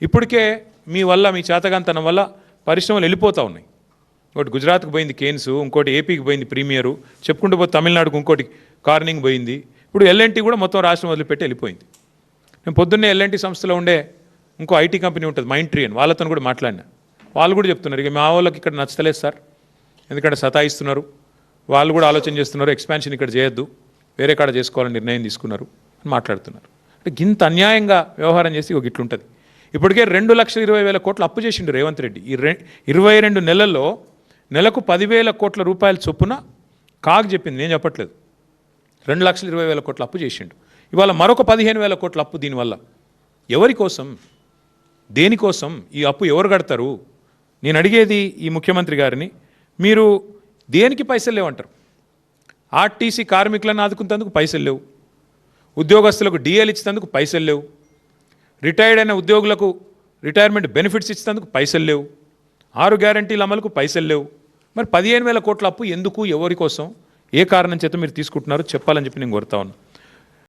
ఇప్పటికే మీ వల్ల మీ చేతగాంతనం వల్ల పరిశ్రమలు వెళ్ళిపోతూ ఉన్నాయి. ఒకటి గుజరాత్కి పోయింది కేన్స్, ఇంకోటి ఏపీకి పోయింది ప్రీమియరు, చెప్పుకుంటూ పోతే తమిళనాడుకు ఇంకోటి కార్నింగ్ పోయింది. ఇప్పుడు ఎల్ఎన్టీ కూడా మొత్తం రాష్ట్రం వదిలిపెట్టి వెళ్ళిపోయింది. నేను పొద్దున్నే ఎల్ఎన్టీ సంస్థలో ఉండే ఇంకో ఐటీ కంపెనీ ఉంటుంది మైంట్రీ అని, వాళ్ళతో కూడా మాట్లాడినా. వాళ్ళు కూడా చెప్తున్నారు, ఇక మా వాళ్ళకి ఇక్కడ నచ్చలేదు సార్, ఎందుకంటే సతాయిస్తున్నారు, వాళ్ళు కూడా ఆలోచన చేస్తున్నారు, ఎక్స్పాన్షన్ ఇక్కడ చేయొద్దు, వేరే కాడ చేసుకోవాలని నిర్ణయం తీసుకున్నారు అని మాట్లాడుతున్నారు. అంటే ఇంత అన్యాయంగా వ్యవహారం చేసి ఒక ఇట్లుంటుంది. ఇప్పటికే 2,20,000 కోట్లు అప్పు చేసిండు రేవంత్ రెడ్డి. ఈ 22 నెలల్లో నెలకు 10,000 కోట్ల రూపాయల చొప్పున కాగ్ చెప్పింది, నేను చెప్పట్లేదు. 2,20,000 కోట్ల అప్పు చేసిండు. ఇవాళ మరొక 15,000 కోట్ల అప్పు. దీనివల్ల ఎవరి కోసం, దేనికోసం ఈ అప్పు ఎవరు కడతారు? నేను అడిగేది ఈ ముఖ్యమంత్రి గారిని, మీరు దేనికి పైసలు లేవంటారు? ఆర్టీసీ కార్మికులను ఆదుకునేందుకు పైసలు లేవు, ఉద్యోగస్తులకు డిఏలు ఇచ్చేందుకు పైసలు లేవు, రిటైర్డ్ అయిన ఉద్యోగులకు రిటైర్మెంట్ బెనిఫిట్స్ ఇచ్చేందుకు పైసలు లేవు, 6 గ్యారంటీల అమలుకు పైసలు లేవు. మరి 15,000 కోట్ల అప్పు ఎందుకు, ఎవరి కోసం, ఏ కారణం చేత మీరు తీసుకుంటున్నారో చెప్పాలని చెప్పి నేను కోరుతా ఉన్నాను.